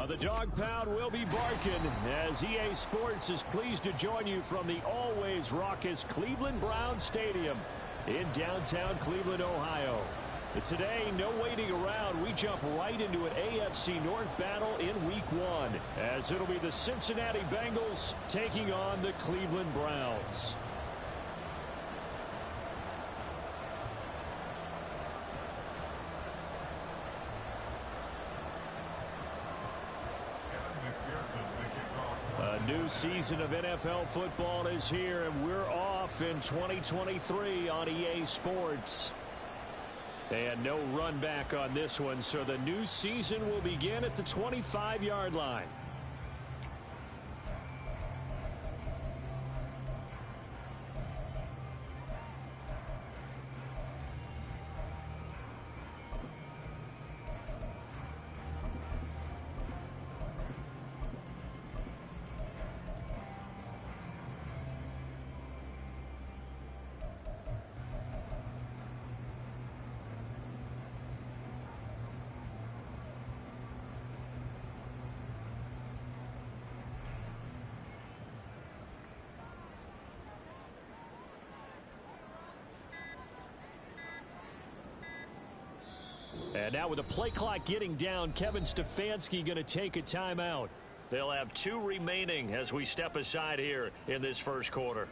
The dog pound will be barking as EA Sports is pleased to join you from the always raucous Cleveland Browns Stadium in downtown Cleveland, Ohio. Today, no waiting around. We jump right into an AFC North battle in Week 1 as it'll be the Cincinnati Bengals taking on the Cleveland Browns. A new season of NFL football is here, and we're off in 2023 on EA Sports. And no run back on this one, so the new season will begin at the 25-yard line. And now with the play clock getting down, Kevin Stefanski going to take a timeout. They'll have 2 remaining as we step aside here in this first quarter.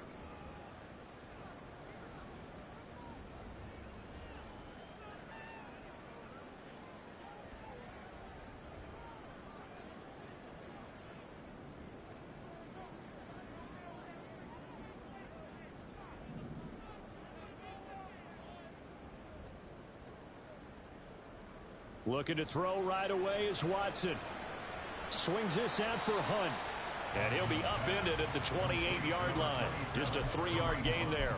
Looking to throw right away is Watson. Swings this out for Hunt. And he'll be upended at the 28-yard line. Just a 3-yard gain there.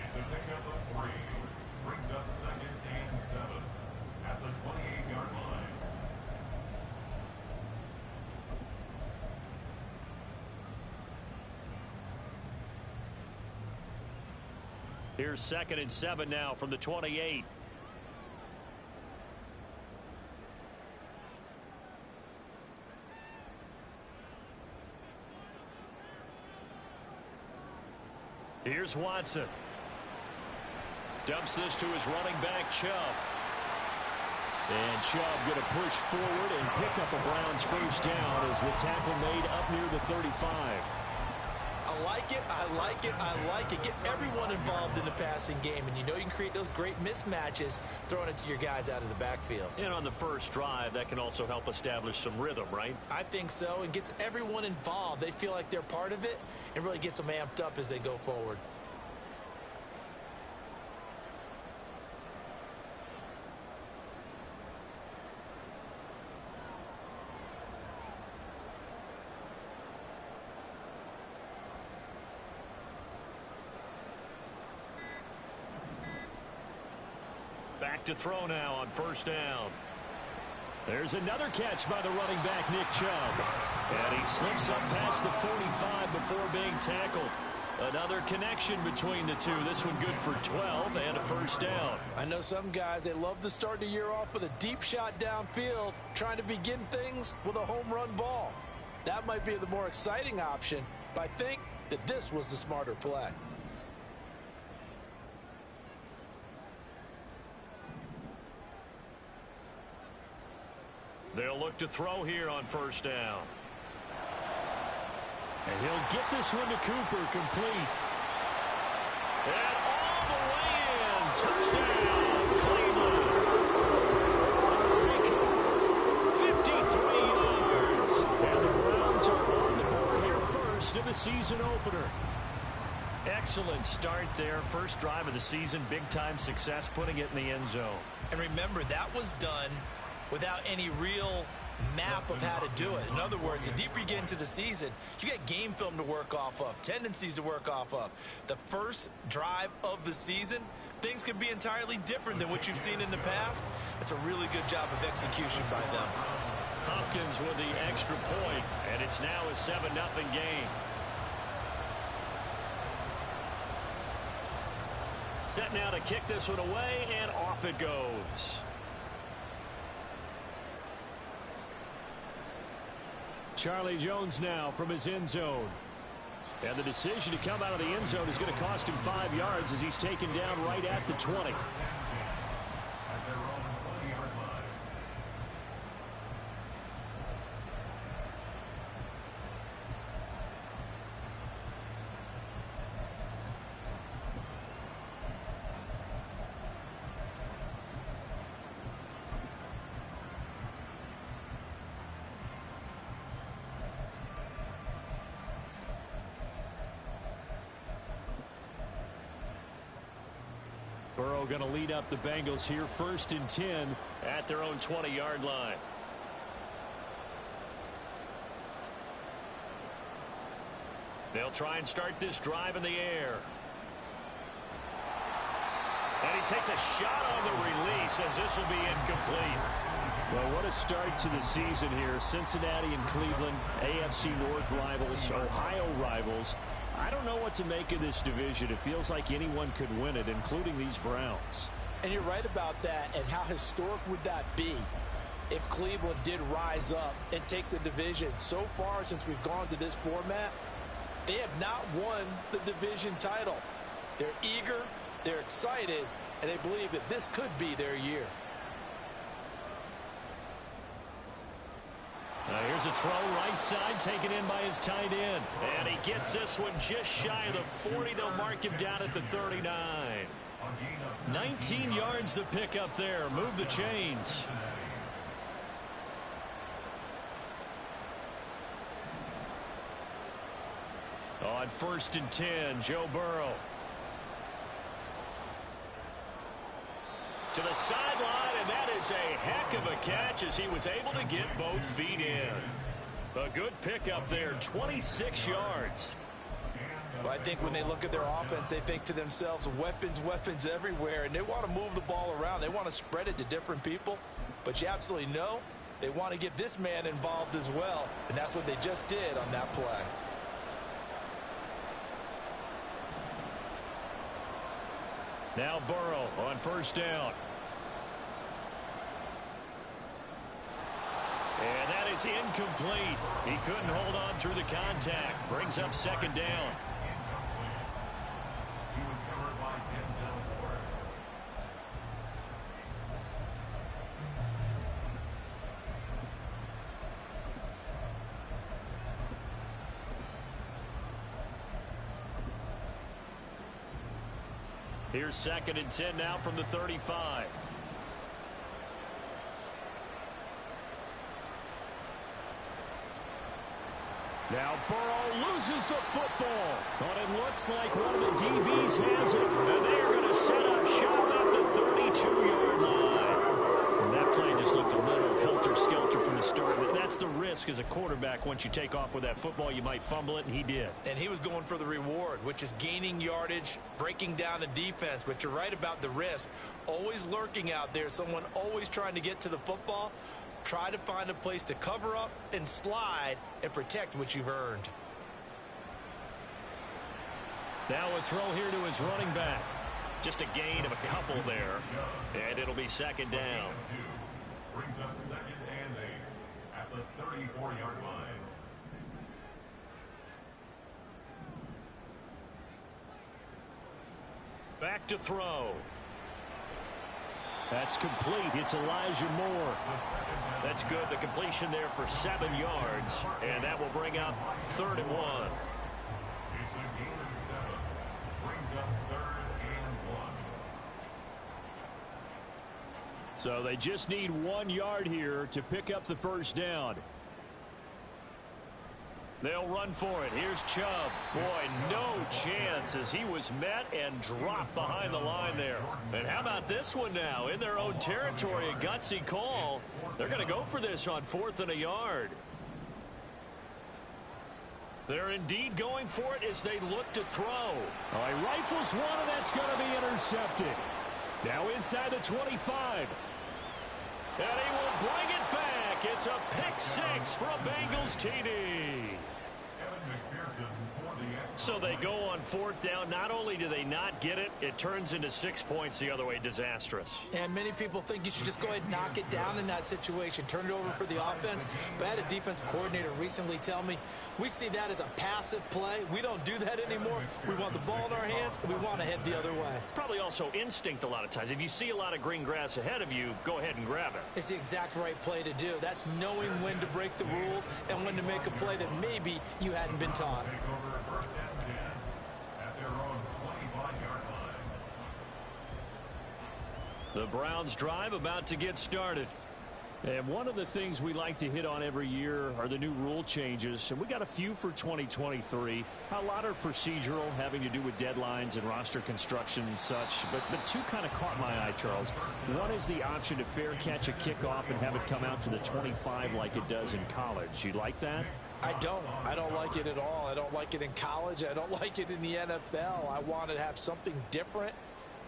It's a pickup of 3. Brings up 2nd and 7 at the 28-yard line. Here's 2nd and 7 now from the 28. Here's Watson. Dumps this to his running back, Chubb. And Chubb going to push forward and pick up a Browns first down as the tackle made up near the 35. I like it, I like it, I like it. Get everyone involved in the passing game, and you know you can create those great mismatches throwing it to your guys out of the backfield. And on the first drive, that can also help establish some rhythm, right? I think so, and gets everyone involved. They feel like they're part of it and really gets them amped up as they go forward. Back to throw now on first down. There's another catch by the running back, Nick Chubb. And he slips up past the 45 before being tackled. Another connection between the two. This one good for 12 and a first down. I know some guys, they love to start the year off with a deep shot downfield, trying to begin things with a home run ball. That might be the more exciting option, but I think that this was the smarter play. They'll look to throw here on first down. And he'll get this one to Cooper, complete. And all the way in. Touchdown, Cleveland. Amari Cooper, 53 yards. And the Browns are on the board here first in the season opener. Excellent start there. First drive of the season. Big-time success, putting it in the end zone. And remember, that was done without any real map of how to do it. In other words, the deeper you get into the season, you get game film to work off of, tendencies to work off of. The first drive of the season, things can be entirely different than what you've seen in the past. It's a really good job of execution by them. Hopkins with the extra point, and it's now a 7-0 game. Set now to kick this one away, and off it goes. Charlie Jones now from his end zone. And the decision to come out of the end zone is going to cost him 5 yards as he's taken down right at the 20. At their own 20-yard line. Burrow going to lead up the Bengals here, 1st and 10 at their own 20-yard line. They'll try and start this drive in the air. And he takes a shot on the release as this will be incomplete. Well, what a start to the season here. Cincinnati and Cleveland, AFC North rivals, Ohio rivals. I don't know what to make of this division. It feels like anyone could win it, including these Browns. And you're right about that. And how historic would that be if Cleveland did rise up and take the division? So far, since we've gone to this format, they have not won the division title. They're eager, they're excited, and they believe that this could be their year. Here's a throw right side taken in by his tight end. And he gets this one just shy of the 40. They'll mark him down at the 39. 19 yards the pick up there. Move the chains. On 1st and 10, Joe Burrow. To the sideline, and that is a heck of a catch as he was able to get both feet in. A good pickup there, 26 yards. Well, I think when they look at their offense, they think to themselves, weapons, weapons everywhere, and they want to move the ball around. They want to spread it to different people, but you absolutely know they want to get this man involved as well, and that's what they just did on that play. Now Burrow on 1st down. And that is incomplete. He couldn't hold on through the contact. Brings up 2nd down. He was covered by Denzel Ward. Here's 2nd and 10 now from the 35. Now Burrow loses the football. But it looks like one of the DBs has it. And they're going to set up shop at the 32-yard line. And that play just looked a little helter-skelter from the start. That's the risk as a quarterback. Once you take off with that football, you might fumble it, and he did. And he was going for the reward, which is gaining yardage, breaking down the defense. But you're right about the risk. Always lurking out there, someone always trying to get to the football. Try to find a place to cover up and slide and protect what you've earned. Now a throw here to his running back. Just a gain of a couple there. And it'll be 2nd down. Brings up 2nd and 8 at the 34-yard line. Back to throw. That's complete. It's Elijah Moore. That's good. The completion there for 7 yards. And that will bring up 3rd and 1. It's a gain of 7. Brings up 3rd and 1. So they just need 1 yard here to pick up the 1st down. They'll run for it. Here's Chubb. Boy, no chance as he was met and dropped behind the line there. And how about this one now? In their own territory, a gutsy call. They're going to go for this on 4th and a yard. They're indeed going for it as they look to throw. Oh, he rifles one, and that's going to be intercepted. Now inside the 25. And he will bring it back. It's a pick 6 for a Bengals TD. So they go on fourth down. Not only do they not get it, it turns into 6 points the other way. Disastrous. And many people think you should just go ahead and knock it down in that situation. Turn it over for the offense. But I had a defensive coordinator recently tell me, we see that as a passive play. We don't do that anymore. We want the ball in our hands, and we want to head the other way. It's probably also instinct a lot of times. If you see a lot of green grass ahead of you, go ahead and grab it. It's the exact right play to do. That's knowing when to break the rules and when to make a play that maybe you hadn't been taught. Take over first and 10 at their own 25-yard line. The Browns drive about to get started. And one of the things we like to hit on every year are the new rule changes. And we got a few for 2023. A lot are procedural, having to do with deadlines and roster construction and such. But two kind of caught my eye, Charles. One is the option to fair catch a kickoff and have it come out to the 25 like it does in college. You like that? I don't like it at all. I don't like it in college. I don't like it in the NFL. I want to have something different.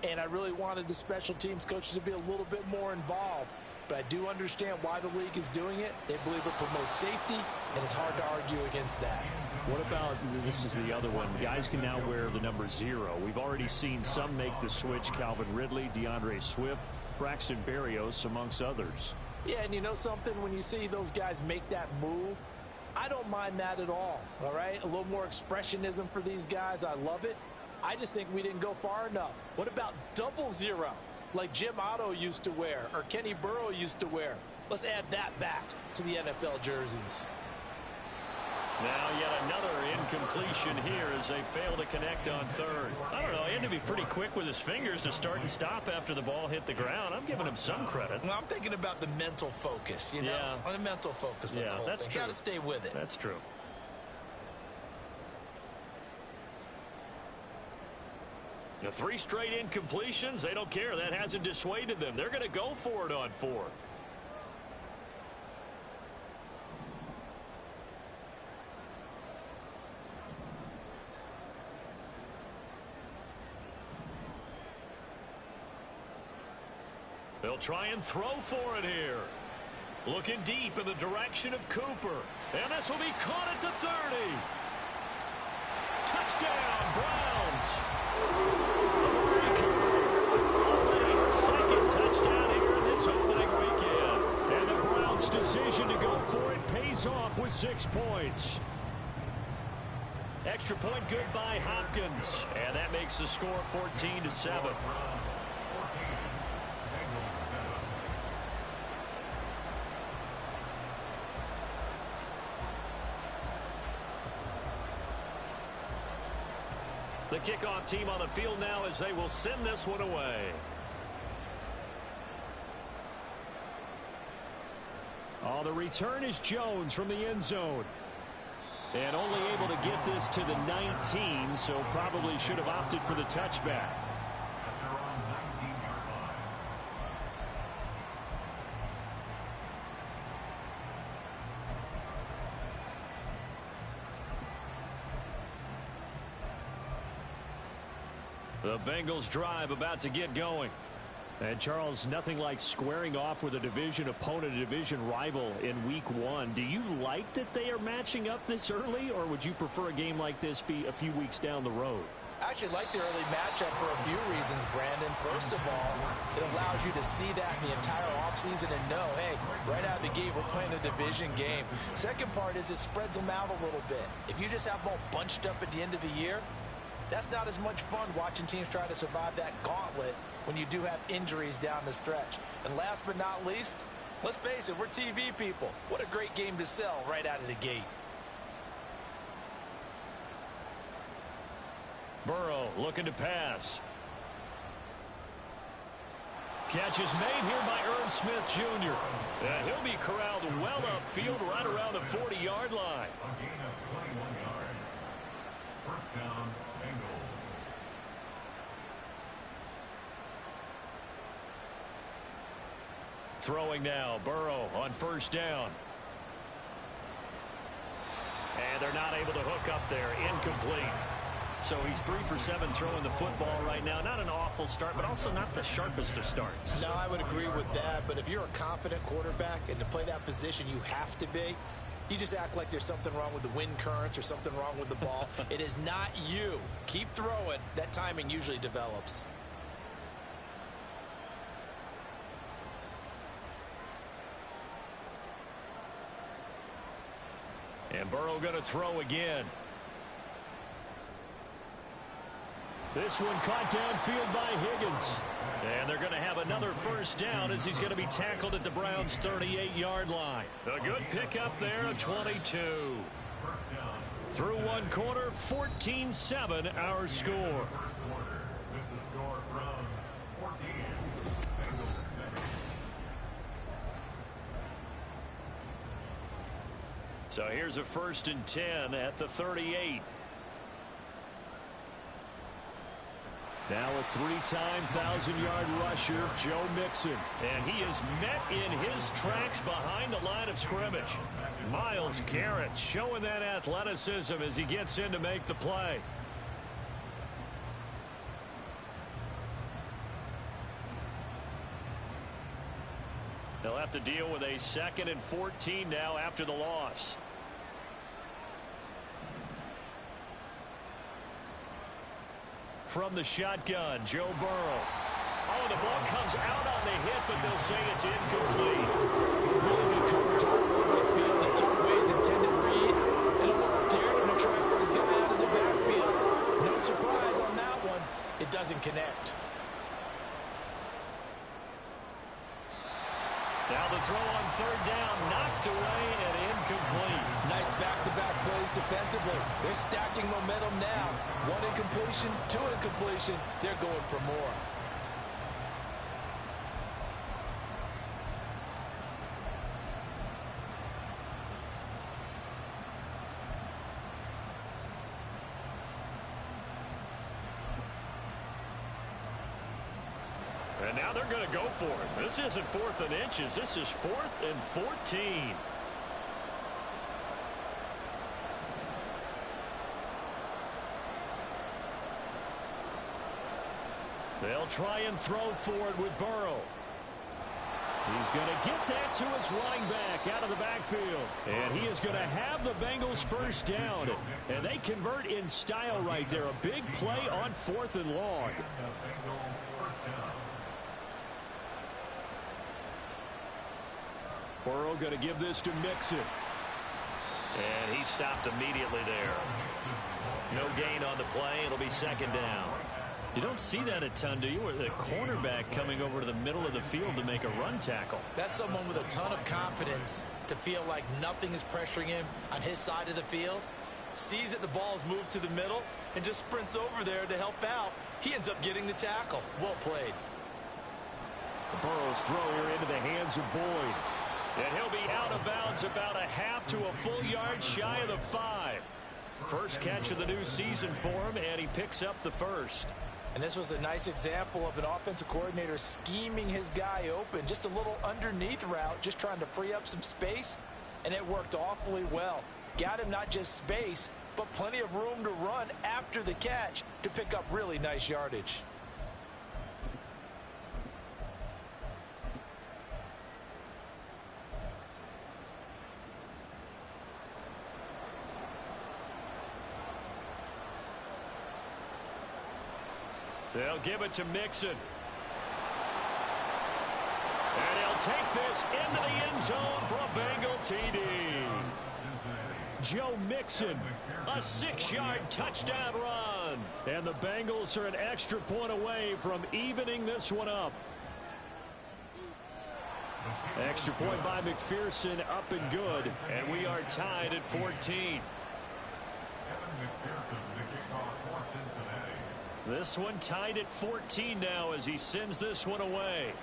And I really wanted the special teams coaches to be a little bit more involved. But I do understand why the league is doing it. They believe it promotes safety, and it's hard to argue against that. What about, this is the other one, guys can now wear the number 0. We've already seen some make the switch, Calvin Ridley, DeAndre Swift, Braxton Berrios, amongst others. Yeah, and you know something? When you see those guys make that move, I don't mind that at all right? A little more expressionism for these guys. I love it. I just think we didn't go far enough. What about 00? Like Jim Otto used to wear or Kenny Burrow used to wear. Let's add that back to the NFL jerseys. Now yet another incompletion here as they fail to connect on third. I don't know, he had to be pretty quick with his fingers to start and stop after the ball hit the ground. I'm giving him some credit. Well, I'm thinking about the mental focus, you know? Yeah. On the mental focus. Yeah, that's true. Got to stay with it. That's true. The 3 straight incompletions, they don't care. That hasn't dissuaded them. They're going to go for it on fourth. They'll try and throw for it here. Looking deep in the direction of Cooper. And this will be caught at the 30. Touchdown, Browns. Second touchdown here in this opening weekend. And the Browns' decision to go for it pays off with 6 points. Extra point good by Hopkins. And that makes the score 14-7. The kickoff team on the field now as they will send this one away. Oh, the return is Jones from the end zone. And only able to get this to the 19, so probably should have opted for the touchback. The Bengals drive about to get going. And Charles, nothing like squaring off with a division opponent, a division rival in week 1. Do you like that they are matching up this early, or would you prefer a game like this be a few weeks down the road? I actually like the early matchup for a few reasons, Brandon. First of all, it allows you to see that in the entire offseason and know, hey, right out of the gate, we're playing a division game. Second part is it spreads them out a little bit. If you just have them all bunched up at the end of the year, that's not as much fun watching teams try to survive that gauntlet when you do have injuries down the stretch. And last but not least, let's face it, we're TV people. What a great game to sell right out of the gate. Burrow looking to pass. Catch is made here by Irv Smith Jr. He'll be corralled well upfield right around the 40-yard line. A gain of 21 yards. First down, Bengals. Throwing now, Burrow on first down. And they're not able to hook up there. Incomplete. So he's 3 for 7 throwing the football right now. Not an awful start, but also not the sharpest of starts. No, I would agree with that. But if you're a confident quarterback and to play that position, you have to be. You just act like there's something wrong with the wind currents or something wrong with the ball. It is not you. Keep throwing. That timing usually develops. And Burrow going to throw again. This one caught downfield by Higgins. And they're going to have another first down as he's going to be tackled at the Browns' 38-yard line. A good pickup there, a 22. Through one quarter, 14-7 our score. So here's a 1st and 10 at the 38. Now a 3-time 1,000-yard rusher, Joe Mixon. And he is met in his tracks behind the line of scrimmage. Myles Garrett showing that athleticism as he gets in to make the play. They'll have to deal with a 2nd and 14 now after the loss. From the shotgun, Joe Burrow. Oh, the ball comes out on the hit, but they'll say it's incomplete. Really good coverage all over the field. He took away his intended read and almost dared him to try for his guy out of the backfield. No surprise on that one. It doesn't connect. Now the throw on 3rd down, knocked away and incomplete. Nice back-to-back plays defensively. They're stacking momentum now. 1 incompletion, 2 incompletion. They're going for more. And now they're going to go for it. This isn't 4th and inches. This is 4th and 14. They'll try and throw for it with Burrow. He's going to get that to his running back out of the backfield. And he is going to have the Bengals first down. And they convert in style right there. A big play on 4th and long. Burrow going to give this to Mixon. And he stopped immediately there. No gain on the play. It'll be 2nd down. You don't see that a ton, do you? Where the cornerback coming over to the middle of the field to make a run tackle. That's someone with a ton of confidence to feel like nothing is pressuring him on his side of the field. Sees that the ball's moved to the middle and just sprints over there to help out. He ends up getting the tackle. Well played. Burrow's throw here into the hands of Boyd. And he'll be out of bounds about a half to a full yard shy of the 5. First catch of the new season for him, and he picks up the first. And this was a nice example of an offensive coordinator scheming his guy open. Just a little underneath route, just trying to free up some space, and it worked awfully well. Got him not just space, but plenty of room to run after the catch to pick up really nice yardage. They'll give it to Mixon. And he'll take this into the end zone for a Bengal TD. Joe Mixon, a 6-yard touchdown run. And the Bengals are an extra point away from evening this one up. Extra point by McPherson, up and good. And we are tied at 14. This one tied at 14 now as he sends this one away.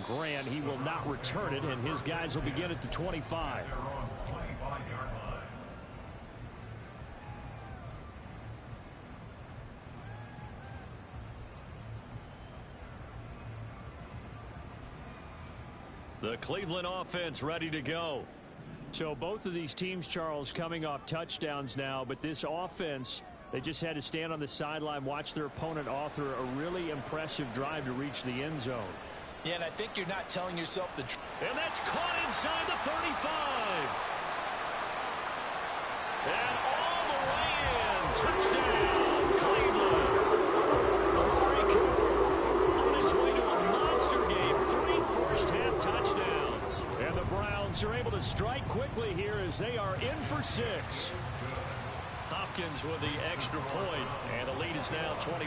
Grant, he will not return it, and his guys will begin at the 25. The Cleveland offense ready to go. So both of these teams, Charles, coming off touchdowns now, but this offense, they just had to stand on the sideline, watch their opponent author a really impressive drive to reach the end zone. Yeah, and I think you're not telling yourself the truth. And that's caught inside the 35. And all the way in. Touchdown, Cleveland. Amari Cooper on his way to a monster game. 3 first-half touchdowns. And the Browns are able to strike quickly here as they are in for 6. Hopkins with the extra point, and the lead is now 21-14.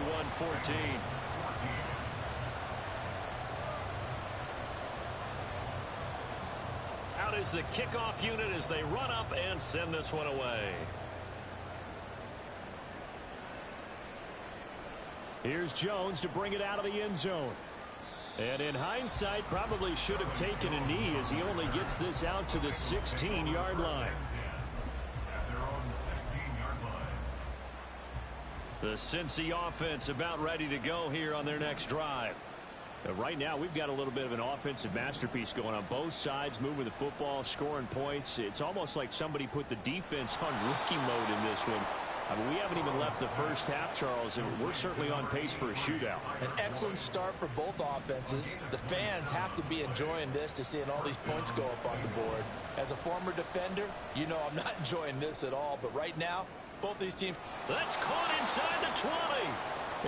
Out is the kickoff unit as they run up and send this one away. Here's Jones to bring it out of the end zone. And in hindsight, probably should have taken a knee as he only gets this out to the 16-yard line. The Cincy offense about ready to go here on their next drive. Right now, we've got a little bit of an offensive masterpiece going on both sides, moving the football, scoring points. It's almost like somebody put the defense on rookie mode in this one. I mean, we haven't even left the first half, Charles, and we're certainly on pace for a shootout. An excellent start for both offenses. The fans have to be enjoying this to seeing all these points go up on the board. As a former defender, you know I'm not enjoying this at all, but right now, both these teams. That's caught inside the 20.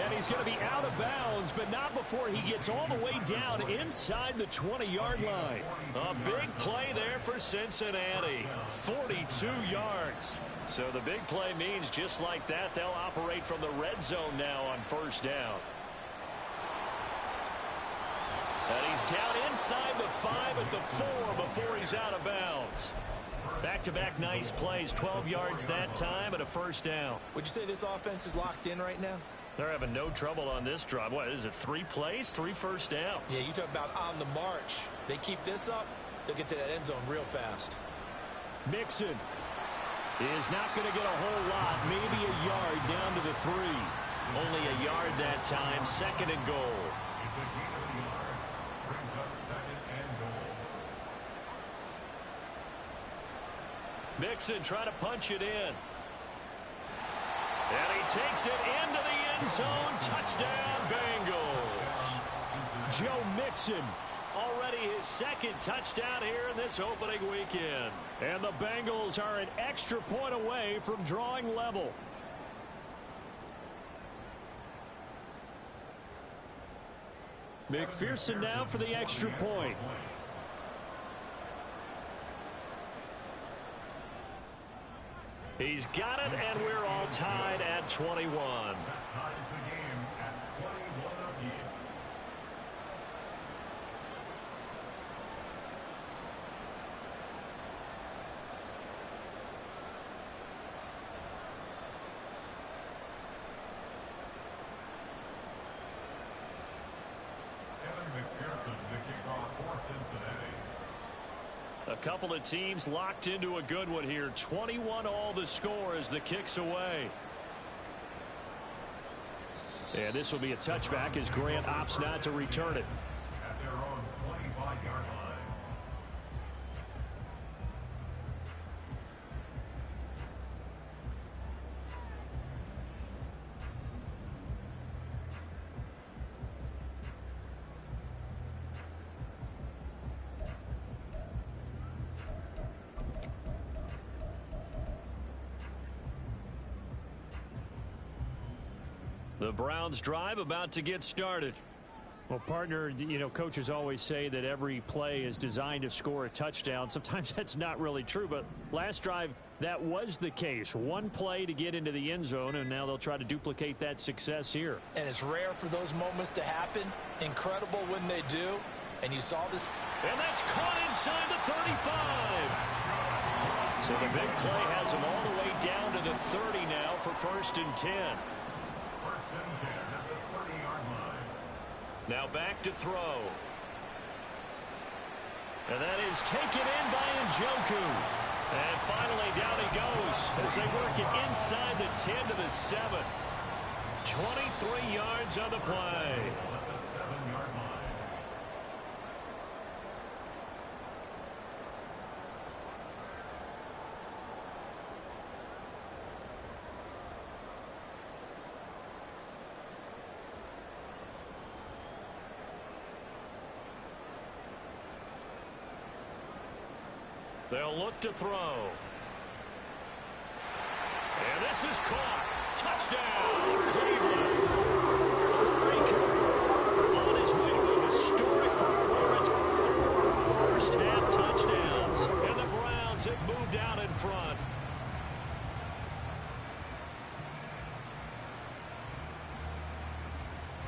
And he's going to be out of bounds, but not before he gets all the way down inside the 20-yard line. A big play there for Cincinnati. 42 yards. So the big play means just like that, they'll operate from the red zone now on first down. And he's down inside the 5 at the 4 before he's out of bounds. Back-to-back nice plays, 12 yards that time and a first down. Would you say this offense is locked in right now? They're having no trouble on this drive. What is it, 3 plays, 3 first downs? Yeah, you talk about on the march. They keep this up, they'll get to that end zone real fast. Mixon is not going to get a whole lot, maybe a yard down to the 3. Only a yard that time, second and goal. It's a gain of a yard. Brings up second and goal. Mixon trying to punch it in. And he takes it into the end zone. Touchdown, Bengals. Joe Mixon, already his second touchdown here in this opening weekend. And the Bengals are an extra point away from drawing level. McPherson now for the extra point. He's got it, and we're all tied at 21. That ties the game at 21 apiece. Evan McPherson, the kickoff for Cincinnati. A couple of teams locked into a good one here. 21 all the score as the kick's away. And this will be a touchback as Grant opts not to return it. At their own 25-yard line. The Browns drive about to get started. Well, partner, you know, coaches always say that every play is designed to score a touchdown. Sometimes that's not really true, but last drive, that was the case. One play to get into the end zone, and now they'll try to duplicate that success here. And it's rare for those moments to happen. Incredible when they do. And you saw this. And that's caught inside the 35. So the big play has him all the way down to the 30 now for 1st and 10. First and 10 at the 30-yard line. Now back to throw. And that is taken in by Njoku. And finally down he goes as they work it inside the 10 to the 7. 23 yards on the play. At the 7-yard line. They'll look to throw. And this is caught. Touchdown, Cleveland. Amari Cooper on his way to a historic performance. 4 first-half touchdowns. And the Browns have moved out in front.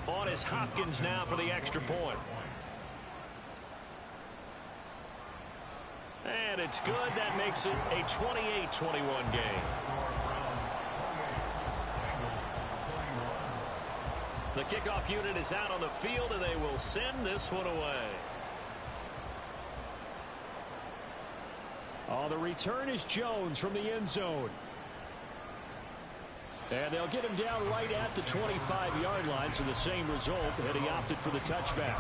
On is Hopkins now for the extra point. And it's good. That makes it a 28-21 game. The kickoff unit is out on the field, and they will send this one away. On the return is Jones from the end zone. And they'll get him down right at the 25-yard line, so the same result, and he opted for the touchback.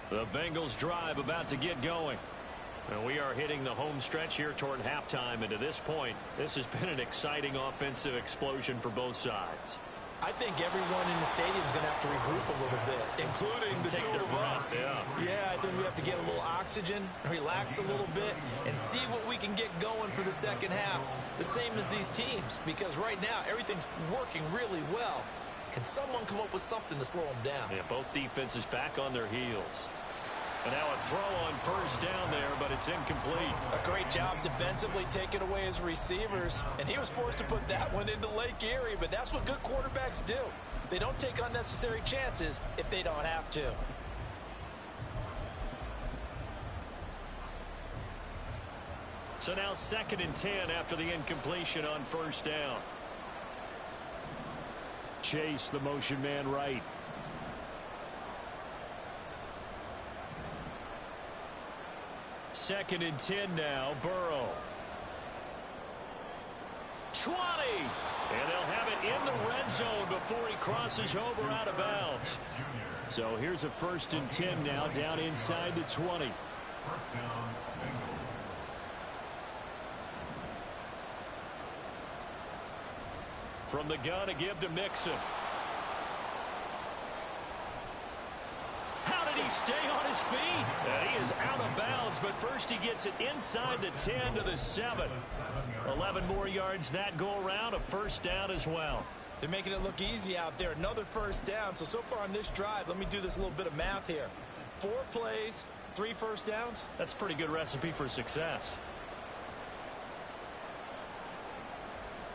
The Bengals drive about to get going. And we are hitting the home stretch here toward halftime. And to this point, this has been an exciting offensive explosion for both sides. I think everyone in the stadium is going to have to regroup a little bit, including the two of us. Yeah, I think we have to get a little oxygen, relax a little bit, and see what we can get going for the second half. The same as these teams, because right now everything's working really well. Can someone come up with something to slow them down? Yeah, both defenses back on their heels. And now a throw on first down there, but it's incomplete. A great job defensively taking away his receivers. And he was forced to put that one into Lake Erie, but that's what good quarterbacks do. They don't take unnecessary chances if they don't have to. So now 2nd and 10 after the incompletion on first down. Chase, the motion man right. 2nd and 10 now, Burrow. 20! And they'll have it in the red zone before he crosses over out of bounds. So here's a 1st and 10 now, down inside the 20. First down, Bengals. From the gun to give to Mixon. How did he stay on his feet? And he is out of bounds, but first he gets it inside the 10 to the 7. 11 more yards that go around, a first down as well. They're making it look easy out there. Another first down. So far on this drive, let me do this little bit of math here. 4 plays, 3 first downs. That's a pretty good recipe for success.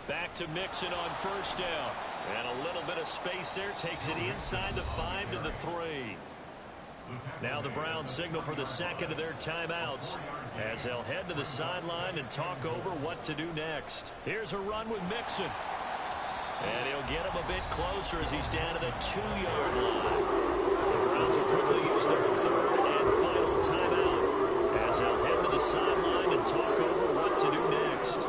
Back to Mixon on first down. And a little bit of space there. Takes it inside the 5 to the 3. Now the Browns signal for the second of their timeouts as they'll head to the sideline and talk over what to do next. Here's a run with Mixon. And he'll get him a bit closer as he's down to the 2-yard line. The Browns will quickly use their 3rd and final timeout as they'll head to the sideline and talk over what to do next.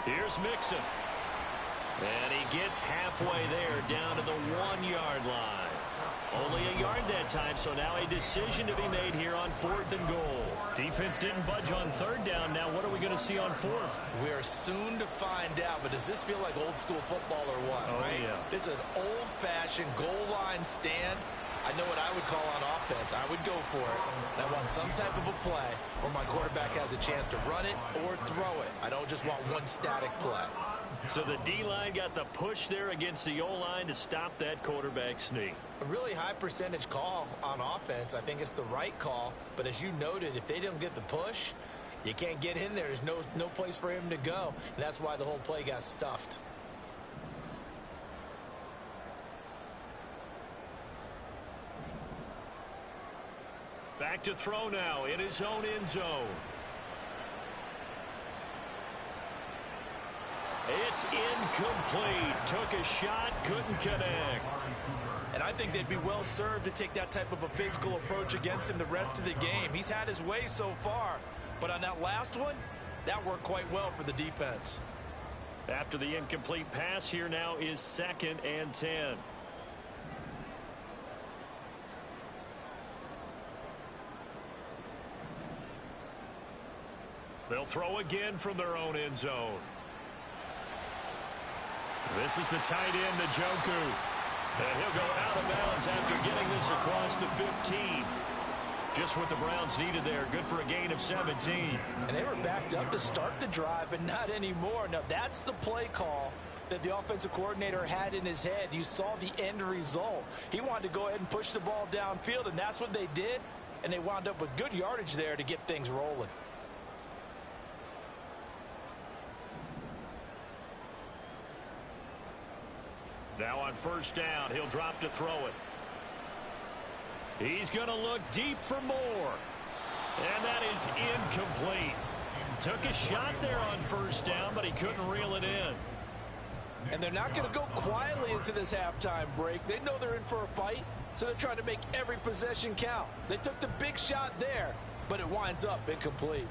Here's Mixon. And he gets halfway there, down to the 1-yard line. Only a yard that time, so now a decision to be made here on 4th and goal. Defense didn't budge on 3rd down. Now what are we going to see on 4th? We are soon to find out, but does this feel like old school football or what? Oh, right? yeah. This is an old-fashioned goal line stand. I know what I would call on offense. I would go for it. And I want some type of a play where my quarterback has a chance to run it or throw it. I don't just want one static play. So the D-line got the push there against the O-line to stop that quarterback sneak. A really high percentage call on offense. I think it's the right call. But as you noted, if they didn't get the push, you can't get in there. There's no place for him to go. And that's why the whole play got stuffed. Back to throw now in his own end zone. It's incomplete. Took a shot, couldn't connect. And I think they'd be well served to take that type of a physical approach against him the rest of the game. He's had his way so far, But on that last one, that worked quite well for the defense. After the incomplete pass, here now is 2nd and 10. They'll throw again from their own end zone. This is the tight end, Njoku. And he'll go out of bounds after getting this across the 15. Just what the Browns needed there. Good for a gain of 17. And they were backed up to start the drive, but not anymore. Now, that's the play call that the offensive coordinator had in his head. You saw the end result. He wanted to go ahead and push the ball downfield, and that's what they did. And they wound up with good yardage there to get things rolling. Now on 1st down, he'll drop to throw it. He's going to look deep for more. And that is incomplete. Took a shot there on 1st down, but he couldn't reel it in. And they're not going to go quietly into this halftime break. They know they're in for a fight, so they're trying to make every possession count. They took the big shot there, but it winds up incomplete.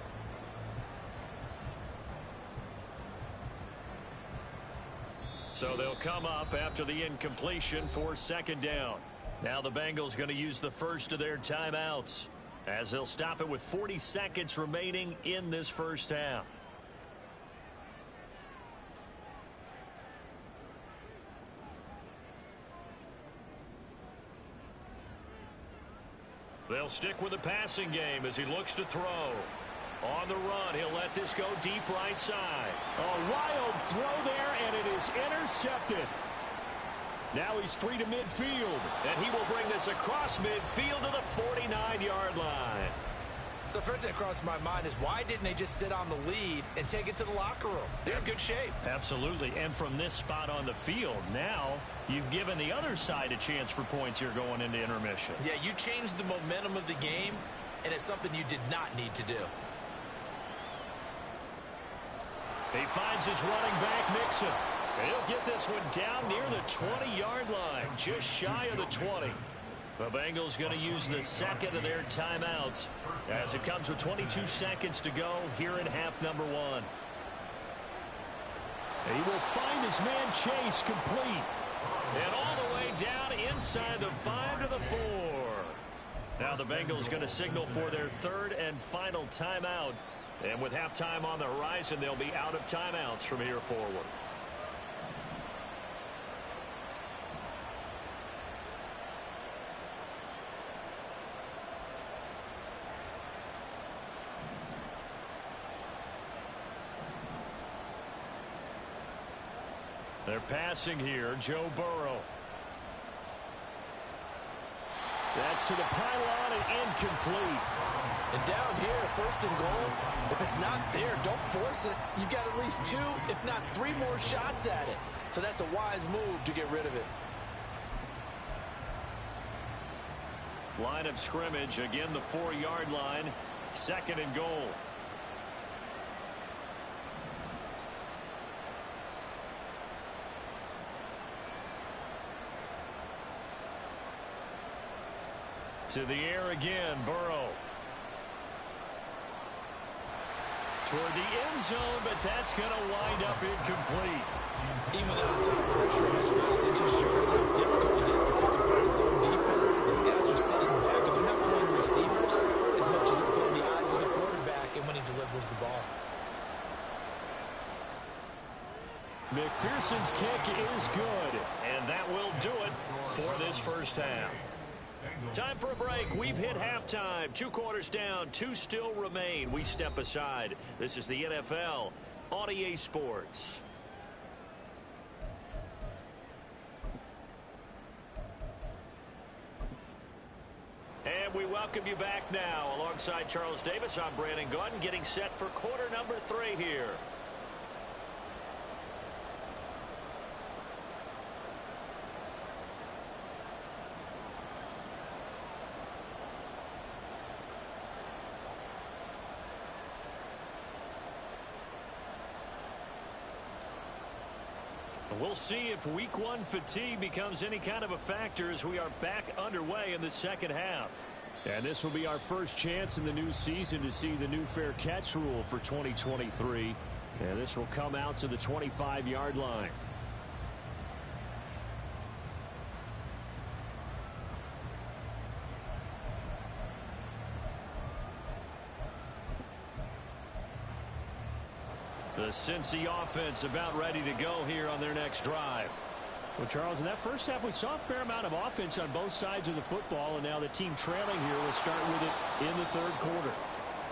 So they'll come up after the incompletion for 2nd down. Now the Bengals going to use the first of their timeouts, as they'll stop it with 40 seconds remaining in this 1st half. They'll stick with the passing game as he looks to throw. On the run, he'll let this go deep right side. A wild throw there, and it is intercepted. Now he's free to midfield. And he will bring this across midfield to the 49-yard line. So first thing that crossed my mind is, why didn't they just sit on the lead and take it to the locker room? They're in good shape. Absolutely. And from this spot on the field, now you've given the other side a chance for points here going into intermission. Yeah, you changed the momentum of the game, and it's something you did not need to do. He finds his running back, Mixon. And he'll get this one down near the 20-yard line, just shy of the 20. The Bengals going to use the 2nd of their timeouts as it comes with 22 seconds to go here in half number 1. He will find his man Chase complete. And all the way down inside the 5 to the 4. Now the Bengals going to signal for their 3rd and final timeout. And with halftime on the horizon, they'll be out of timeouts from here forward. They're passing here, Joe Burrow. That's to the pylon and incomplete. And down here, 1st and goal, if it's not there, don't force it. You've got at least 2, if not 3 more shots at it. So that's a wise move to get rid of it. Line of scrimmage, again the 4-yard line, 2nd and goal. To the air again, Burrow. Toward the end zone, but that's going to wind up incomplete. Even without a ton of pressure in his face, it just shows how difficult it is to pick apart his own defense. Those guys are sitting back, and they're not playing receivers as much as they're playing the eyes of the quarterback and when he delivers the ball. McPherson's kick is good. And that will do it for this 1st half. Time for a break. We've hit halftime. 2 quarters down. 2 still remain. We step aside. This is the NFL on EA Sports. And we welcome you back now. Alongside Charles Davis, I'm Brandon Gunn, getting set for quarter number 3 here. We'll see if week 1 fatigue becomes any kind of a factor as we are back underway in the 2nd half. And this will be our first chance in the new season to see the new fair catch rule for 2023. And this will come out to the 25-yard line. The Cincy offense about ready to go here on their next drive. Well, Charles, in that first half, we saw a fair amount of offense on both sides of the football, and now the team trailing here will start with it in the third quarter.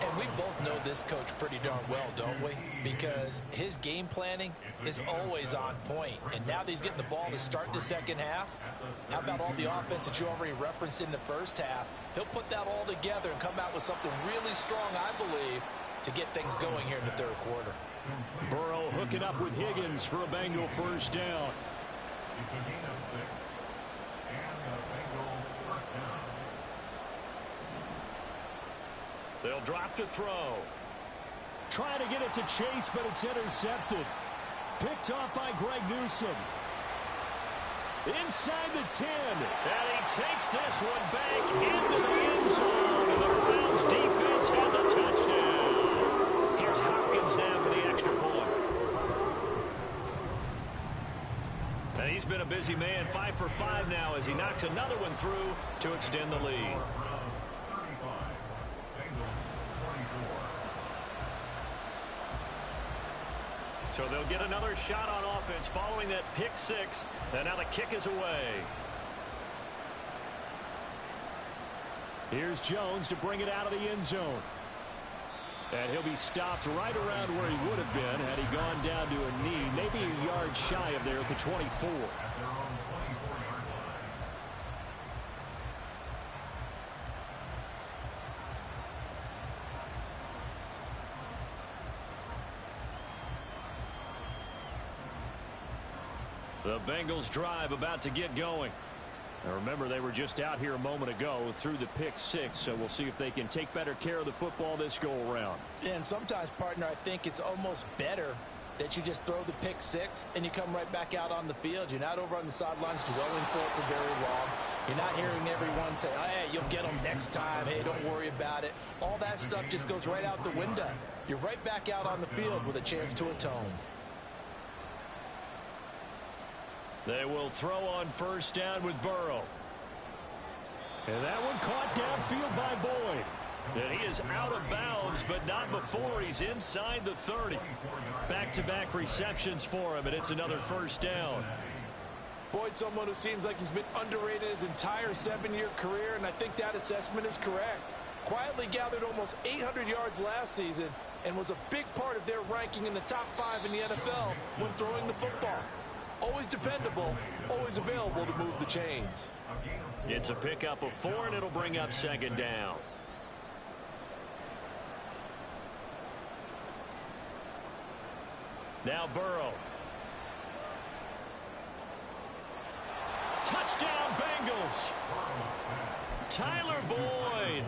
And we both know this coach pretty darn well, don't we? Because his game planning is always on point. And now that he's getting the ball to start the second half, how about all the offense that you already referenced in the first half? He'll put that all together and come out with something really strong, I believe, to get things going here in the third quarter. Burrow hooking up with Higgins for a Bengal first down. It's a gain of 6, and a Bengal first down. They'll drop to throw. Trying to get it to Chase, but it's intercepted. Picked off by Greg Newsome. Inside the 10. And he takes this one back into the end zone. And the Browns defense has a touchdown. Here's Hopkins now for the extra point. And he's been a busy man, 5 for 5 now as he knocks another one through to extend the lead. So they'll get another shot on offense following that pick 6. And now the kick is away. Here's Jones to bring it out of the end zone. And he'll be stopped right around where he would have been had he gone down to a knee, maybe a yard shy of there at the 24. The Bengals drive about to get going. Now remember, they were just out here a moment ago through the pick 6, so we'll see if they can take better care of the football this go-around. And sometimes, partner, I think it's almost better that you just throw the pick 6 and you come right back out on the field. You're not over on the sidelines dwelling for it for very long. You're not hearing everyone say, hey, you'll get them next time. Hey, don't worry about it. All that stuff just goes right out the window. You're right back out on the field with a chance to atone. They will throw on first down with Burrow. And that one caught downfield by Boyd. And he is out of bounds, but not before he's inside the 30. Back-to-back receptions for him, and it's another first down. Boyd, someone who seems like he's been underrated his entire 7-year career, and I think that assessment is correct. Quietly gathered almost 800 yards last season and was a big part of their ranking in the top 5 in the NFL when throwing the football. Always dependable, always available to move the chains. It's a pickup of 4, and it'll bring up second down. Now Burrow. Touchdown Bengals. Tyler Boyd.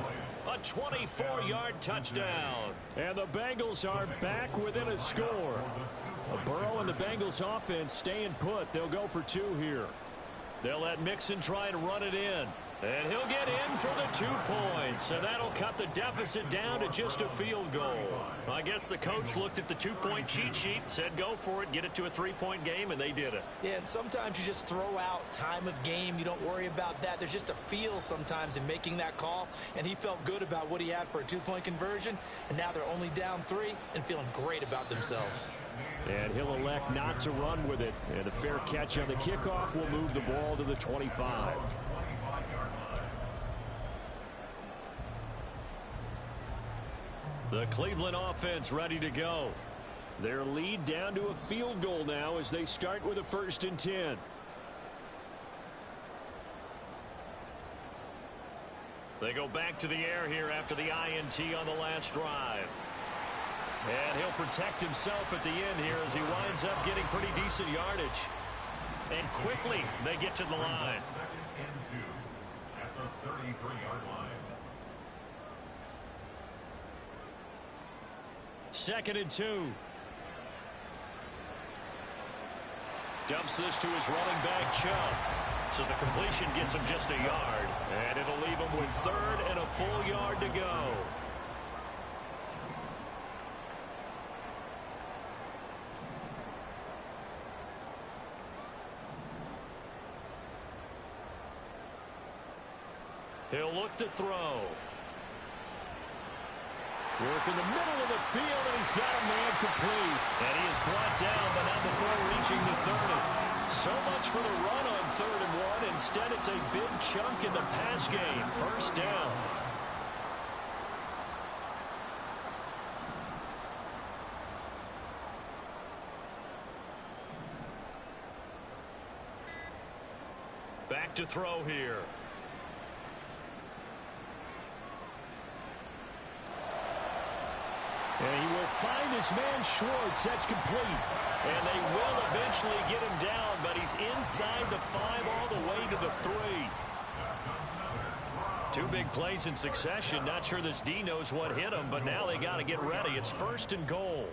A 24-yard touchdown. And the Bengals are back within a score. Burrow and the Bengals offense staying put. They'll go for 2 here. They'll let Mixon try and run it in. And he'll get in for the 2 points. And that'll cut the deficit down to just a field goal. I guess the coach looked at the 2-point cheat sheet, said go for it, get it to a 3-point game, and they did it. Yeah, and sometimes you just throw out time of game. You don't worry about that. There's just a feel sometimes in making that call. And he felt good about what he had for a 2-point conversion. And now they're only down 3 and feeling great about themselves. And he'll elect not to run with it. And a fair catch on the kickoff will move the ball to the 25. The Cleveland offense ready to go. Their lead down to a field goal now as they start with a 1st and 10. They go back to the air here after the INT on the last drive. And he'll protect himself at the end here as he winds up getting pretty decent yardage. And quickly they get to the line. 2nd and 2 at the 33-yard line. 2nd and 2. Dumps this to his running back, Chubb. So the completion gets him just a yard, and it'll leave him with third and a full yard to go. He'll look to throw. Work in the middle of the field, and he's got a man complete. And he is brought down, but not before reaching the 30. So much for the run on 3rd and 1. Instead, it's a big chunk in the pass game. First down. Back to throw here. And he will find his man Schwartz. That's complete. And they will eventually get him down, but he's inside the 5 all the way to the 3. 2 big plays in succession. Not sure this D knows what hit him, but now they got to get ready. It's 1st and goal.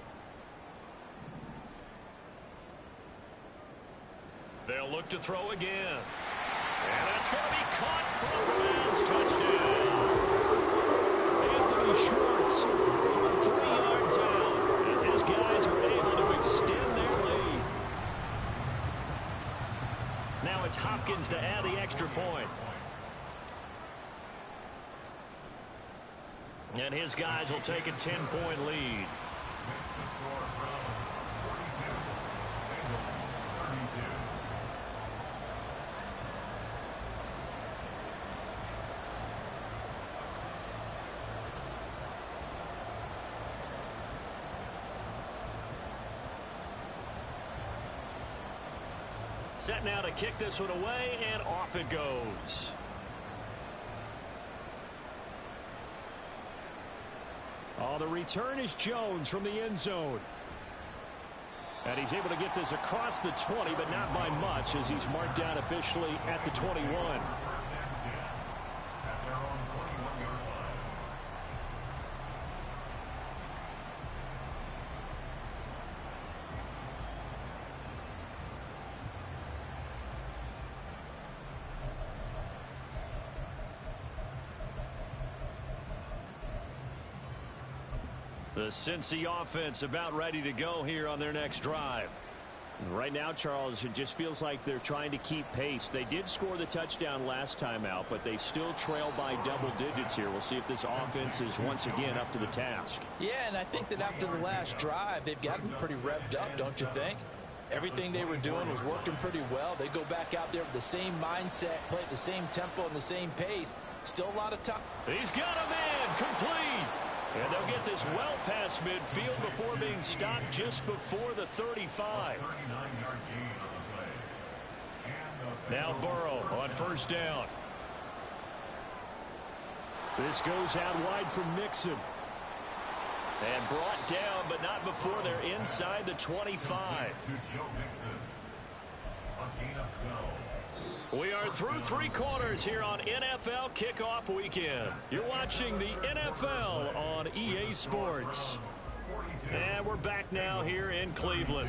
They'll look to throw again. And that's going to be caught for the Browns. Touchdown. Anthony Schwartz from 3 yards out as his guys are able to extend their lead. Now it's Hopkins to add the extra point. And his guys will take a 10-point lead. Set now to kick this one away, and off it goes. Oh, the return is Jones from the end zone. And he's able to get this across the 20, but not by much, as he's marked down officially at the 21. The Cincy offense about ready to go here on their next drive. Right now, Charles, it just feels like they're trying to keep pace. They did score the touchdown last time out, but they still trail by double digits here. We'll see if this offense is once again up to the task. Yeah, and I think that after the last drive, they've gotten pretty revved up, don't you think? Everything they were doing was working pretty well. They go back out there with the same mindset, play at the same tempo and the same pace. Still a lot of time. He's got a man complete. And they'll get this well past midfield before being stopped just before the 35. Now Burrow on 1st down. This goes out wide from Mixon. And brought down, but not before they're inside the 25. We are through 3 quarters here on NFL Kickoff Weekend. You're watching the NFL on EA Sports. And we're back now here in Cleveland.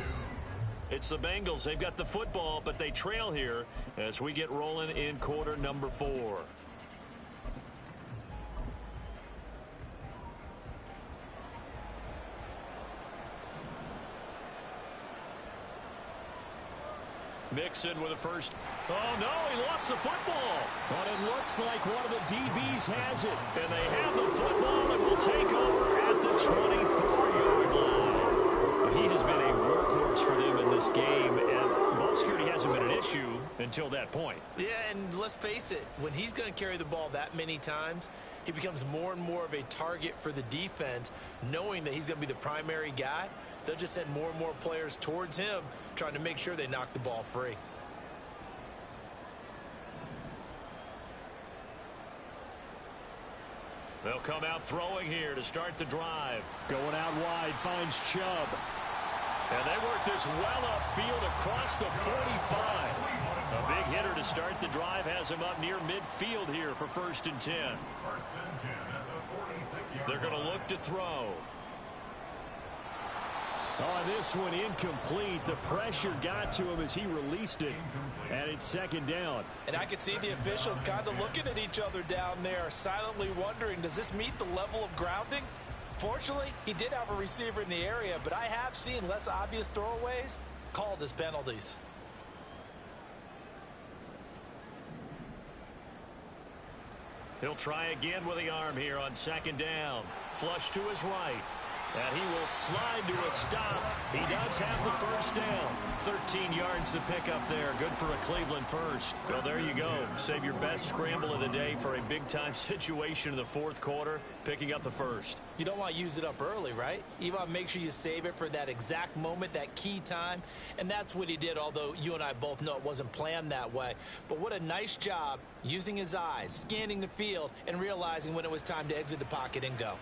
It's the Bengals. They've got the football, but they trail here as we get rolling in quarter number 4. Mixon with a first. Oh, no, he lost the football. But it looks like one of the DBs has it. And they have the football and will take over at the 24-yard line. He has been a workhorse for them in this game, and ball security hasn't been an issue until that point. Yeah, and let's face it, when he's going to carry the ball that many times, he becomes more and more of a target for the defense, knowing that he's going to be the primary guy. They'll just send more and more players towards him, trying to make sure they knock the ball free. They'll come out throwing here to start the drive. Going out wide, finds Chubb. And they work this well upfield across the 45. A big hitter to start the drive has him up near midfield here for 1st and 10. They're going to look to throw. On this one, incomplete. The pressure got to him as he released it. And it's second down. And I could see the officials kind of looking at each other down there, silently wondering, does this meet the level of grounding? Fortunately, he did have a receiver in the area, but I have seen less obvious throwaways called as penalties. He'll try again with the arm here on second down. Flush to his right. And he will slide to a stop. He does have the first down. 13 yards to pick up there. Good for a Cleveland first. Well, there you go. Save your best scramble of the day for a big-time situation in the fourth quarter, picking up the first. You don't want to use it up early, right? You want to make sure you save it for that exact moment, that key time. And that's what he did, although you and I both know it wasn't planned that way. But what a nice job using his eyes, scanning the field, and realizing when it was time to exit the pocket and go.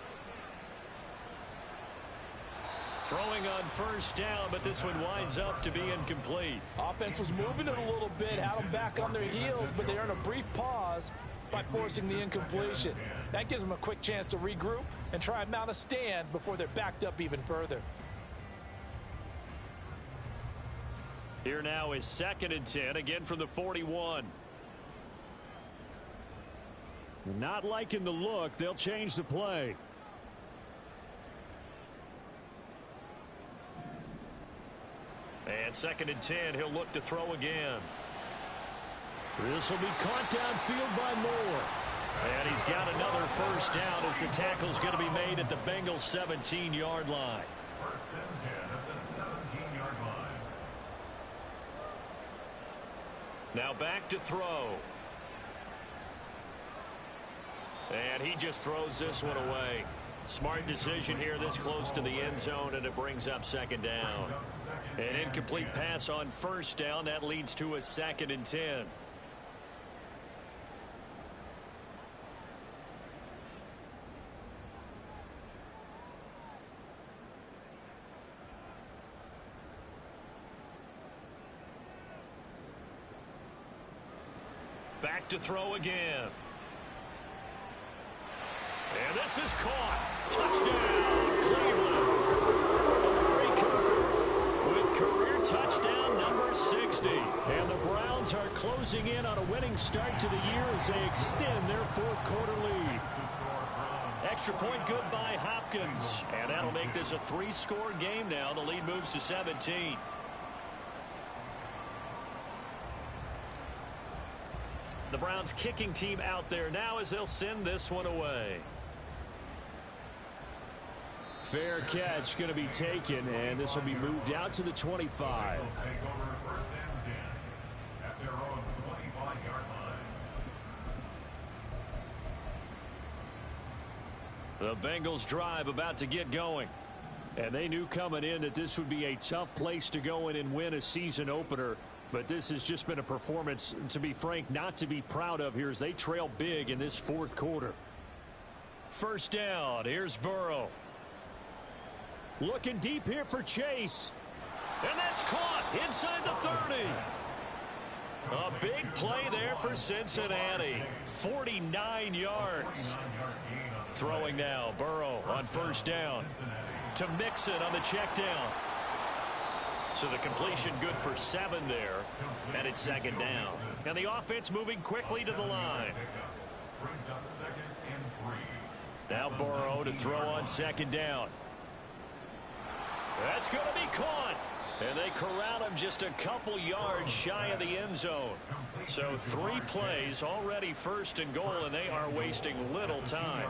Throwing on first down, but this one winds up to be incomplete. Offense was moving it a little bit, had them back on their heels, but they earned a brief pause by forcing the incompletion. That gives them a quick chance to regroup and try and mount a stand before they're backed up even further. Here now is 2nd and 10, again from the 41. Not liking the look. They'll change the play. And 2nd and 10, he'll look to throw again. This will be caught downfield by Moore. And he's got another first down as the tackle's going to be made at the Bengals' 17-yard line. 1st and 10 at the 17-yard line. Now back to throw. And he just throws this one away. Smart decision here this close to the end zone, and it brings up 2nd down. An incomplete pass on first down. That leads to a 2nd and 10. Back to throw again. And this is caught. Touchdown, Cleveland. With career touchdown number 60. And the Browns are closing in on a winning start to the year as they extend their fourth quarter lead. Extra point good by Hopkins. And that'll make this a 3-score game now. The lead moves to 17. The Browns kicking team out there now as they'll send this one away. Fair catch going to be taken, and this will be moved out to the 25. The Bengals drive about to get going. And they knew coming in that this would be a tough place to go in and win a season opener. But this has just been a performance, to be frank, not to be proud of here as they trail big in this fourth quarter. First down. Here's Burrow. Looking deep here for Chase. And that's caught inside the 30. A big play there for Cincinnati. 49 yards. Throwing now. Burrow on first down. To Mixon on the check down. So the completion good for 7 there. And it's 2nd down. And the offense moving quickly to the line. Now Burrow to throw on 2nd down. That's going to be caught. And they corral him just a couple yards shy of the end zone. So 3 plays already 1st and goal, and they are wasting little time.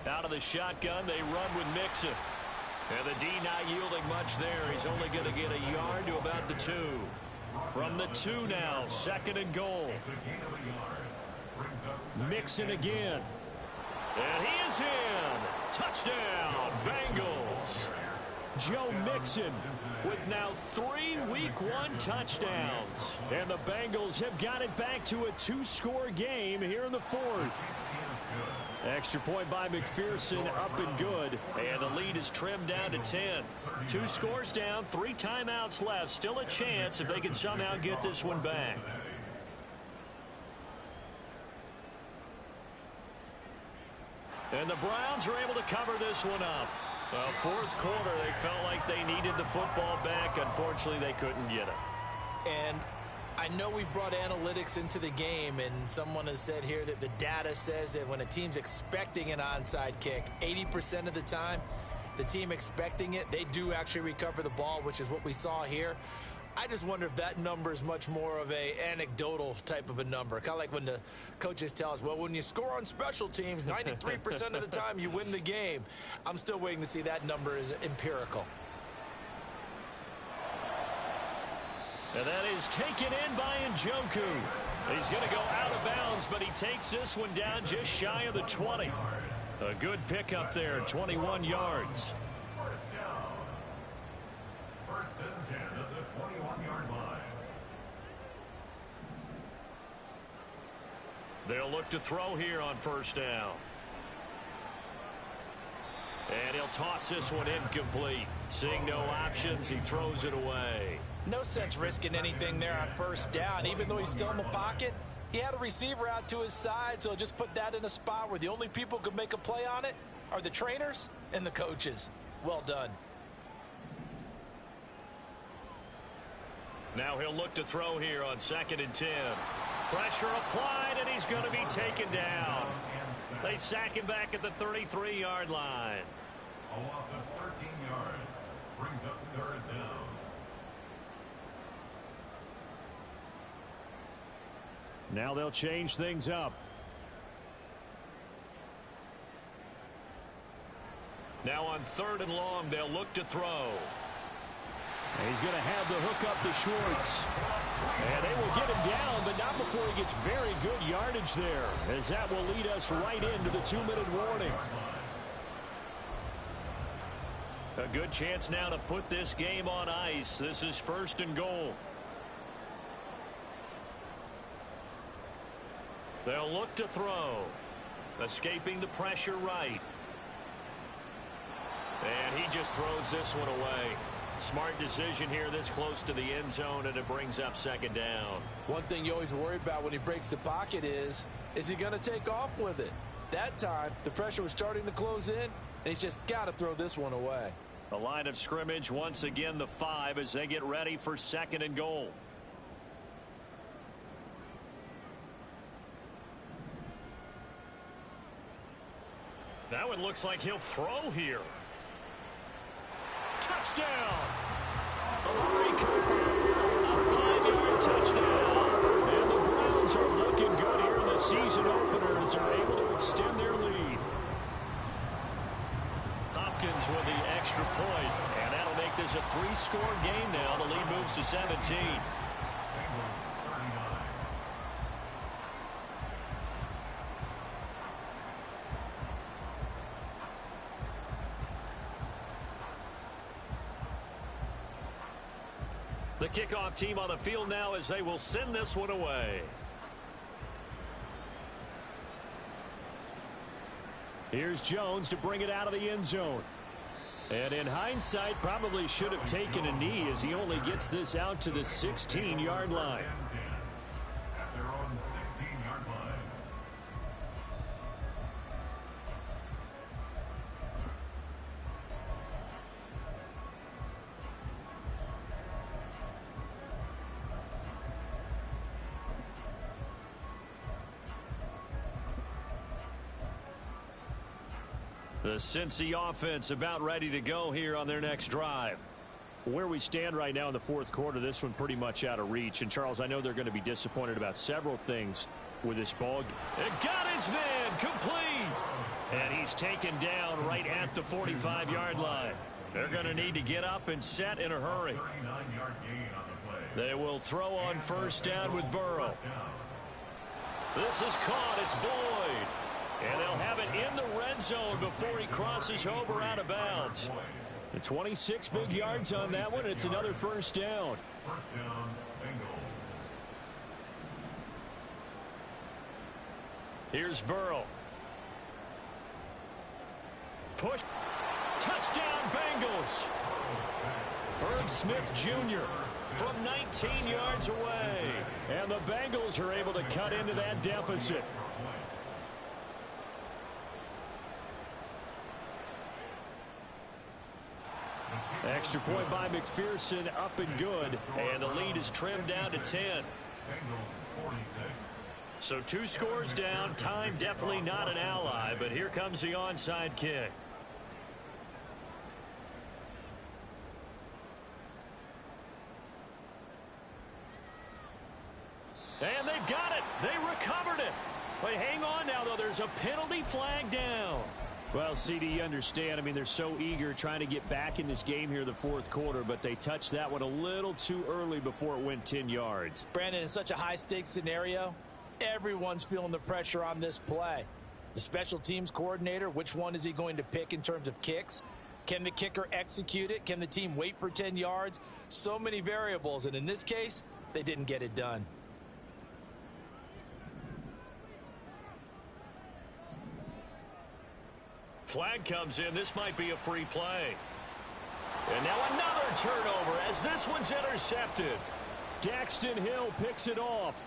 Out of the shotgun, they run with Mixon. And the D not yielding much there. He's only going to get a yard to about the 2. From the 2 now, 2nd and goal. Mixon again. And he is in. Touchdown, Bengals. Joe Mixon with now 3 Week 1 touchdowns. And the Bengals have got it back to a 2-score game here in the 4th. Extra point by McPherson, up and good. And the lead is trimmed down to 10. 2 scores down, 3 timeouts left. Still a chance if they can somehow get this one back. And the Browns are able to cover this one up. Well, fourth quarter, they felt like they needed the football back. Unfortunately, they couldn't get it. And I know we brought analytics into the game, and someone has said here that the data says that when a team's expecting an onside kick, 80% of the time, the team expecting it, they do actually recover the ball, which is what we saw here. I just wonder if that number is much more of a anecdotal type of a number. Kind of like when the coaches tell us, well, when you score on special teams, 93% of the time you win the game. I'm still waiting to see that number is empirical. And that is taken in by Njoku. He's going to go out of bounds, but he takes this one down just shy of the 20. A good pickup there, 21 yards. First down. First and 10 at the 21-yard line. They'll look to throw here on first down. And he'll toss this one incomplete. Seeing no options, he throws it away. No sense risking anything there on first down. Even though he's still in the pocket, he had a receiver out to his side, so just put that in a spot where the only people who can make a play on it are the trainers and the coaches. Well done. Now he'll look to throw here on 2nd and 10. Pressure applied, and he's going to be taken down. They sack him back at the 33-yard line. A loss of 13 yards. Brings up 3rd down. Now they'll change things up. Now on 3rd and long, they'll look to throw. And he's going to have the hook up to Schwartz. And they will get him down, but not before he gets very good yardage there, as that will lead us right into the 2-minute warning. A good chance now to put this game on ice. This is 1st and goal. They'll look to throw. Escaping the pressure right. And he just throws this one away. Smart decision here this close to the end zone, and it brings up 2nd down. One thing you always worry about when he breaks the pocket is he going to take off with it? That time, the pressure was starting to close in, and he's just got to throw this one away. The line of scrimmage, once again, the 5 as they get ready for 2nd and goal. Now it looks like he'll throw here. Touchdown! Amari Cooper, a 5-yard touchdown. And the Browns are looking good here in the season opener as they're able to extend their lead. Hopkins with the extra point, and that'll make this a 3-score game now. The lead moves to 17. The kickoff team on the field now as they will send this one away. Here's Jones to bring it out of the end zone. And in hindsight, probably should have taken a knee as he only gets this out to the 16-yard line. At their own 16-yard line. The Cincy offense about ready to go here on their next drive. Where we stand right now in the 4th quarter, this one pretty much out of reach. And, Charles, I know they're going to be disappointed about several things with this ball. It got his man complete. And he's taken down right at the 45-yard line. They're going to need to get up and set in a hurry. 39-yard gain on the play. They will throw on first down with Burrow. This is caught. It's Boyd. And they'll have it in the red zone before he crosses over out of bounds. The 26 big yards on that one. It's another first down. First down, Bengals. Here's Burrow. Push. Touchdown, Bengals. Herb Smith Jr. from 19 yards away. And the Bengals are able to cut into that deficit. Extra point by McPherson, up and good. And the lead is trimmed down to 10. Bengals 46. So 2 scores down. Time definitely not an ally, but here comes the onside kick. And they've got it. They recovered it. But hang on now, though. There's a penalty flag down. Well, CD, you understand. I mean, they're so eager trying to get back in this game here in the fourth quarter, but they touched that one a little too early before it went 10 yards. Brandon, in such a high-stakes scenario, everyone's feeling the pressure on this play. The special teams coordinator, which one is he going to pick in terms of kicks? Can the kicker execute it? Can the team wait for 10 yards? So many variables, and in this case, they didn't get it done. Flag comes in. This might be a free play. And now another turnover as this one's intercepted. Daxton Hill picks it off.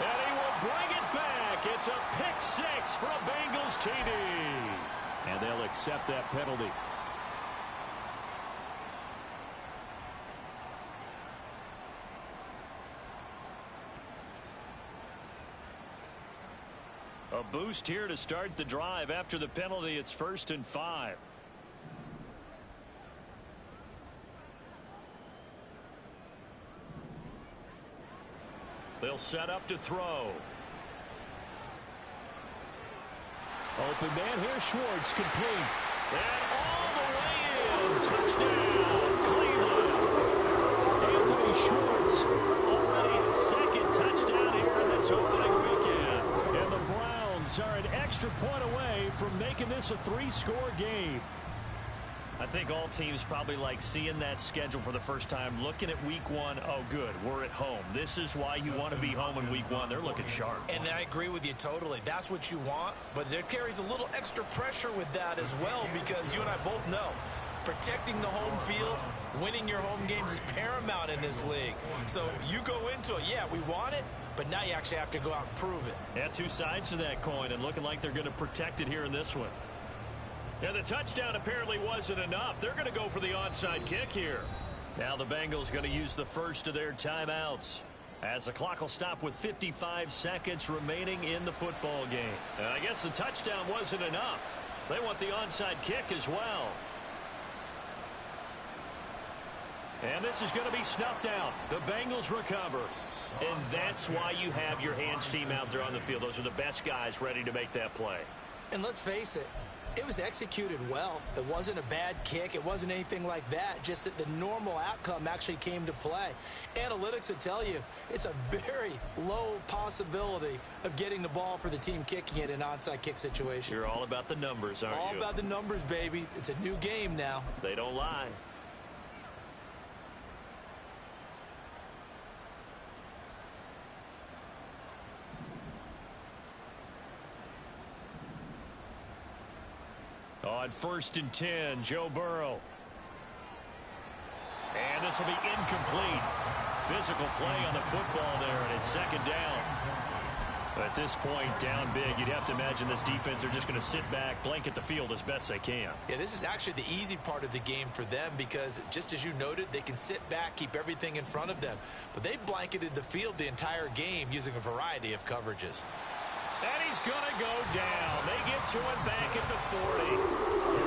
And he will bring it back. It's a pick 6 for a Bengals TD. And they'll accept that penalty. A boost here to start the drive. After the penalty, it's 1st and 5. They'll set up to throw. Open man here, Schwartz, complete. And all the way in. Touchdown, Cleveland. Anthony Schwartz, already his 2nd touchdown here in this opening weekend. And the Browns are an extra point away from making this a 3-score game. I think all teams probably like seeing that schedule for the first time, looking at week 1. Oh, good, we're at home. This is why you want to be home in week 1. They're looking sharp. And I agree with you totally. That's what you want, but there carries a little extra pressure with that as well, because you and I both know protecting the home field, winning your home games is paramount in this league. So you go into it, yeah, we want it, but now you actually have to go out and prove it. Yeah, 2 sides to that coin, and looking like they're going to protect it here in this one. And the touchdown apparently wasn't enough. They're going to go for the onside kick here. Now the Bengals going to use the first of their timeouts, as the clock will stop with 55 seconds remaining in the football game. And I guess the touchdown wasn't enough. They want the onside kick as well. And this is going to be snuffed out. The Bengals recover. And that's why you have your hands team out there on the field. Those are the best guys ready to make that play. And let's face it, it was executed well. It wasn't a bad kick. It wasn't anything like that. Just that the normal outcome actually came to play. Analytics will tell you it's a very low possibility of getting the ball for the team kicking it in an onside kick situation. You're all about the numbers, aren't you? All about the numbers, baby. It's a new game now. They don't lie. On 1st and 10, Joe Burrow. And this will be incomplete. Physical play on the football there, and it's 2nd down. At this point, down big, you'd have to imagine this defense are just going to sit back, blanket the field as best they can. Yeah, this is actually the easy part of the game for them, because just as you noted, they can sit back, keep everything in front of them. But they've blanketed the field the entire game using a variety of coverages. And he's going to go down. They get to him back at the 40.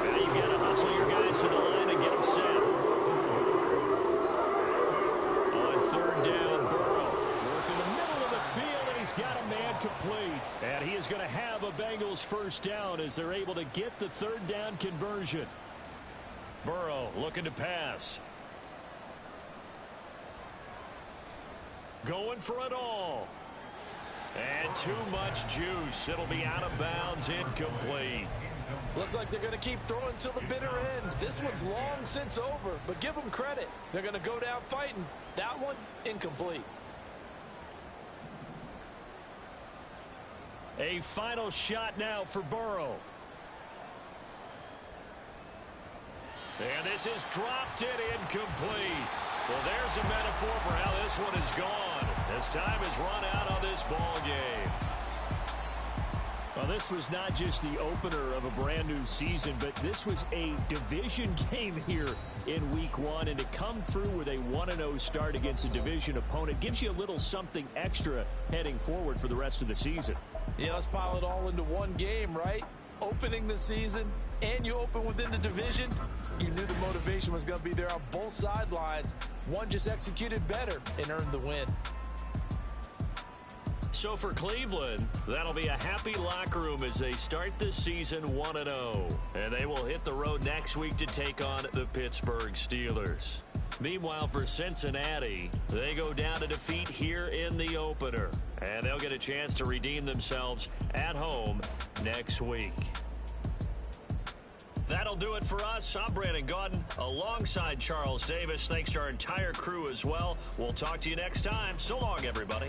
Now you got to hustle your guys to the line and get them set. On 3rd down, Burrow working the middle of the field, and he's got a man complete. And he is going to have a Bengals 1st down as they're able to get the 3rd down conversion. Burrow looking to pass. Going for it all. And too much juice. It'll be out of bounds, incomplete. Looks like they're going to keep throwing till the bitter end. This one's long since over, but give them credit. They're going to go down fighting. That one, incomplete. A final shot now for Burrow. And this is dropped in, incomplete. Well, there's a metaphor for how this one is gone, as time has run out on this ball game. Well, this was not just the opener of a brand new season, but this was a division game here in week 1. And to come through with a 1-0 start against a division opponent gives you a little something extra heading forward for the rest of the season. Yeah, let's pile it all into one game, right? Opening the season, and you open within the division. You knew the motivation was going to be there on both sidelines. One just executed better and earned the win. So for Cleveland, that'll be a happy locker room as they start this season 1-0. And they will hit the road next week to take on the Pittsburgh Steelers. Meanwhile, for Cincinnati, they go down to defeat here in the opener. And they'll get a chance to redeem themselves at home next week. That'll do it for us. I'm Brandon Gaudin alongside Charles Davis. Thanks to our entire crew as well. We'll talk to you next time. So long, everybody.